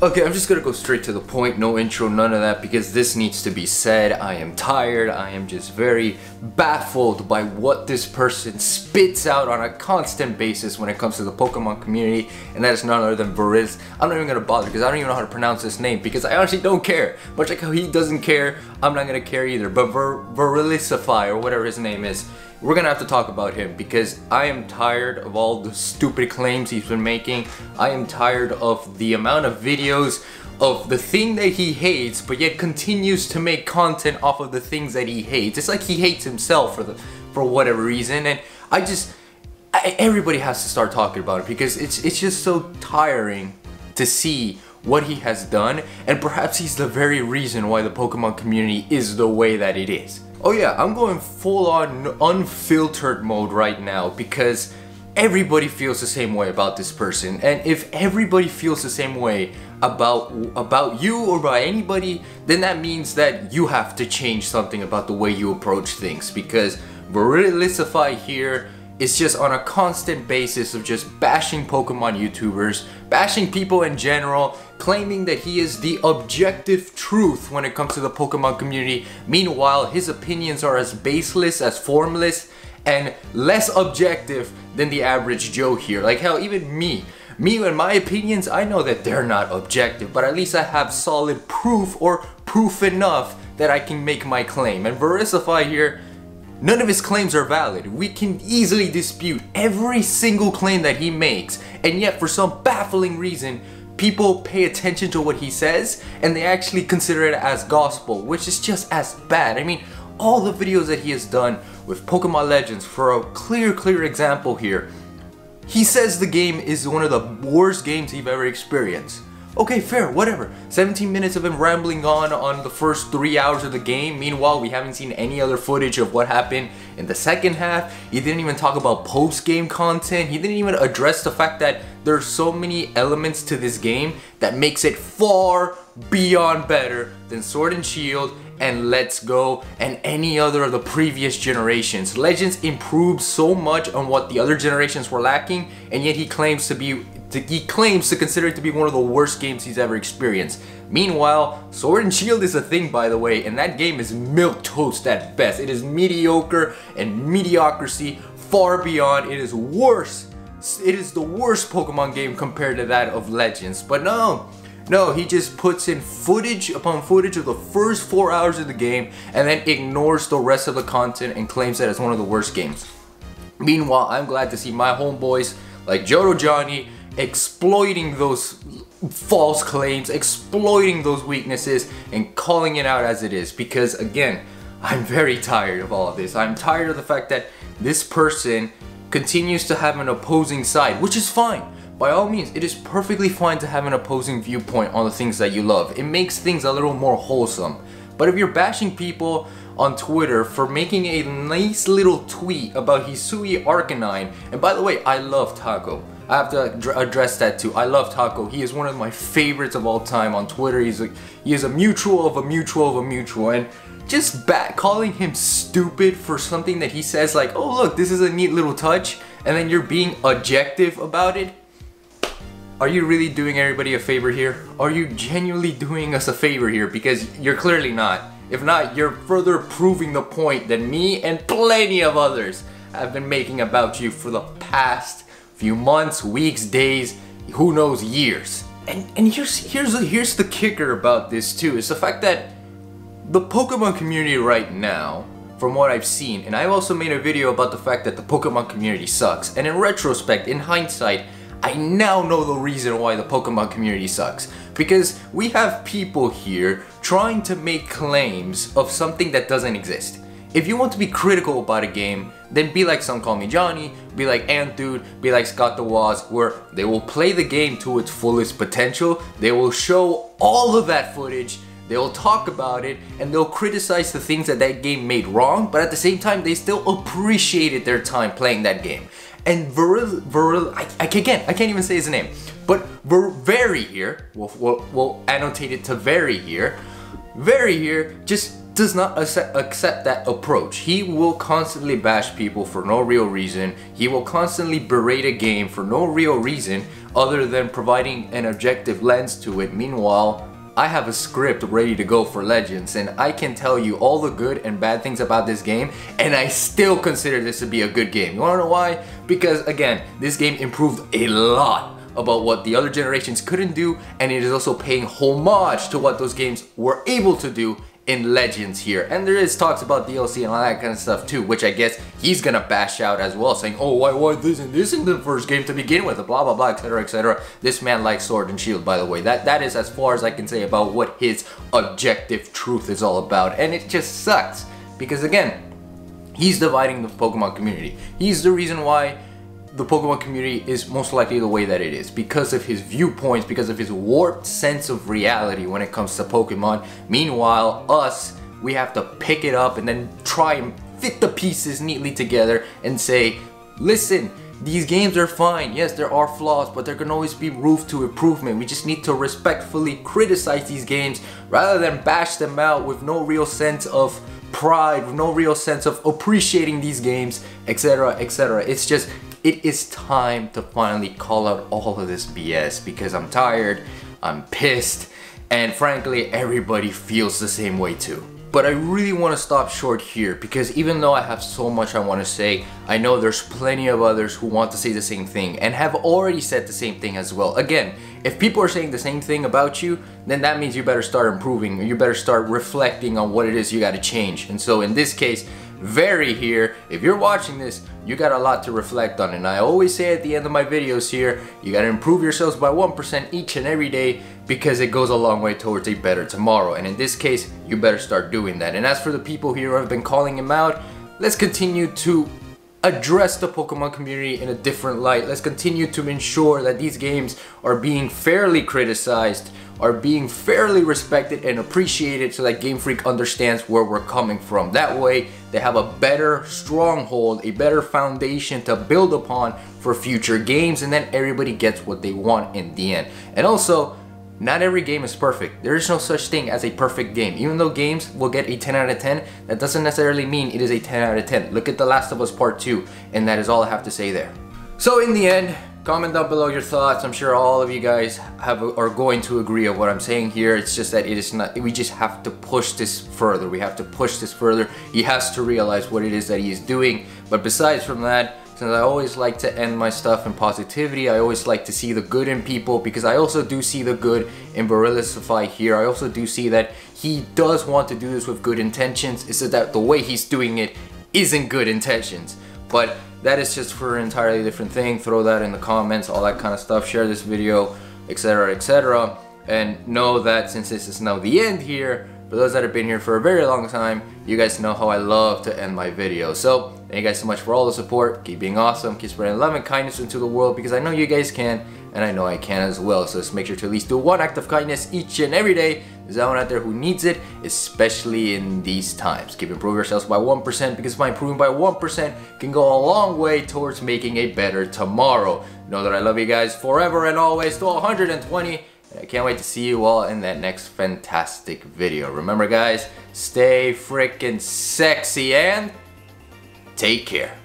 Okay, I'm just gonna go straight to the point, no intro, none of that, because this needs to be said. I am tired, I am just very baffled by what this person spits out on a constant basis when it comes to the Pokemon community, and that is none other than Veriz. I'm not even gonna bother because I don't even know how to pronounce this name, because I honestly don't care. Much like how he doesn't care, I'm not gonna care either. But Verilicify, or whatever his name is, we're gonna have to talk about him because I am tired of all the stupid claims he's been making. I am tired of the amount of videos of the thing that he hates, but yet continues to make content off of the things that he hates. It's like he hates himself for whatever reason, and everybody has to start talking about it because it's just so tiring to see what he has done, and perhaps he's the very reason why the Pokemon community is the way that it is. Oh yeah, I'm going full on unfiltered mode right now because everybody feels the same way about this person, and if everybody feels the same way about you or by anybody, then that means that you have to change something about the way you approach things, because Verilicify here is just on a constant basis of just bashing Pokemon YouTubers, bashing people in general, claiming that he is the objective truth when it comes to the Pokemon community. Meanwhile, his opinions are as baseless, as formless, and less objective than the average Joe here. Like hell, even me and my opinions, I know that they're not objective, but at least I have solid proof, or proof enough that I can make my claim. And Verilicify here, none of his claims are valid. We can easily dispute every single claim that he makes, and yet for some baffling reason, people pay attention to what he says and they actually consider it as gospel, which is just as bad. I mean, all the videos that he has done with Pokemon Legends, for a clear example here, he says the game is one of the worst games he's ever experienced. Okay, fair, whatever. 17 minutes of him rambling on the first 3 hours of the game. Meanwhile, we haven't seen any other footage of what happened in the second half. He didn't even talk about post-game content. He didn't even address the fact that there's so many elements to this game that makes it far beyond better than Sword and Shield and Let's Go and any other of the previous generations. Legends improved so much on what the other generations were lacking, and yet he claims to consider it to be one of the worst games he's ever experienced. Meanwhile, Sword and Shield is a thing, by the way, and that game is milquetoast at best. It is mediocre and mediocrity far beyond. It is worse. It is the worst Pokemon game compared to that of Legends. But no, he just puts in footage upon footage of the first 4 hours of the game and then ignores the rest of the content and claims that it's one of the worst games. Meanwhile, I'm glad to see my homeboys like Johto Johnny exploiting those false claims, exploiting those weaknesses, and calling it out as it is. Because again, I'm very tired of all of this. I'm tired of the fact that this person continues to have an opposing side, which is fine. By all means, it is perfectly fine to have an opposing viewpoint on the things that you love. It makes things a little more wholesome. But if you're bashing people on Twitter for making a nice little tweet about Hisui Arcanine, and by the way, I love Taco. I have to address that too. I love Taco. He is one of my favorites of all time on Twitter. He is a mutual of a mutual of a mutual, and just calling him stupid for something that he says like, oh look, this is a neat little touch, and then you're being objective about it. Are you really doing everybody a favor here? Are you genuinely doing us a favor here? Because you're clearly not. If not, you're further proving the point that me and plenty of others have been making about you for the past few months, weeks, days, who knows, years. And here's the kicker about this too, is the fact that the Pokemon community right now, from what I've seen, and I've also made a video about the fact that the Pokemon community sucks, and in retrospect, in hindsight, I now know the reason why the Pokemon community sucks. Because we have people here trying to make claims of something that doesn't exist. If you want to be critical about a game, then be like Some Call Me Johnny, be like Antude, be like Scott the Woz, where they will play the game to its fullest potential, they will show all of that footage, they'll talk about it, and they'll criticize the things that that game made wrong, but at the same time, they still appreciated their time playing that game. And I can't even say his name, but Very here, we'll annotate it to Very here just does not accept that approach. He will constantly bash people for no real reason. He will constantly berate a game for no real reason, other than providing an objective lens to it. Meanwhile, I have a script ready to go for Legends, and I can tell you all the good and bad things about this game, and I still consider this to be a good game. You wanna know why? Because again, this game improved a lot about what the other generations couldn't do, and it is also paying homage to what those games were able to do in Legends here. And there is talks about DLC and all that kind of stuff too, which I guess he's gonna bash out as well, saying, oh, why this isn't the first game to begin with, blah blah blah, etc, etc. This man likes Sword and Shield, by the way. That is as far as I can say about what his objective truth is all about, and it just sucks because again, he's dividing the Pokemon community. He's the reason why the Pokemon community is most likely the way that it is, because of his viewpoints, because of his warped sense of reality when it comes to Pokemon. Meanwhile, us, we have to pick it up and then try and fit the pieces neatly together and say, listen, these games are fine. Yes, there are flaws, but there can always be room to improvement. We just need to respectfully criticize these games rather than bash them out with no real sense of pride, with no real sense of appreciating these games, etc, etc. It's just, it is time to finally call out all of this BS because I'm tired, I'm pissed, and frankly, everybody feels the same way too. But I really want to stop short here because even though I have so much I want to say, I know there's plenty of others who want to say the same thing and have already said the same thing as well. Again, if people are saying the same thing about you, then that means you better start improving, or you better start reflecting on what it is you got to change. And so in this case, Very here, if you're watching this, you got a lot to reflect on, and I always say at the end of my videos here, you gotta improve yourselves by 1% each and every day because it goes a long way towards a better tomorrow, and in this case, you better start doing that. And as for the people here who have been calling him out, let's continue to address the Pokemon community in a different light. Let's continue to ensure that these games are being fairly criticized, are being fairly respected and appreciated so that Game Freak understands where we're coming from. That way, they have a better stronghold, a better foundation to build upon for future games, and then everybody gets what they want in the end. And also, not every game is perfect. There is no such thing as a perfect game. Even though games will get a 10 out of 10, that doesn't necessarily mean it is a 10 out of 10. Look at The Last of Us Part 2, and that is all I have to say there. So in the end, comment down below your thoughts. I'm sure all of you guys are going to agree on what I'm saying here. It's just that it is not, we just have to push this further. We have to push this further. He has to realize what it is that he is doing. But besides from that, since I always like to end my stuff in positivity, I always like to see the good in people, because I also do see the good in Barilisify here. I also do see that he does want to do this with good intentions. It's that the way he's doing it isn't good intentions. But that is just for an entirely different thing. Throw that in the comments, all that kind of stuff. Share this video, etc, etc. And know that since this is now the end here, for those that have been here for a very long time, you guys know how I love to end my videos. So, thank you guys so much for all the support. Keep being awesome. Keep spreading love and kindness into the world, because I know you guys can, and I know I can as well. So just make sure to at least do one act of kindness each and every day. There's someone out there who needs it, especially in these times. Keep improving yourselves by 1%, because by improving by 1% can go a long way towards making a better tomorrow. Know that I love you guys forever and always to 120. I can't wait to see you all in that next fantastic video. Remember guys, stay freaking sexy and take care.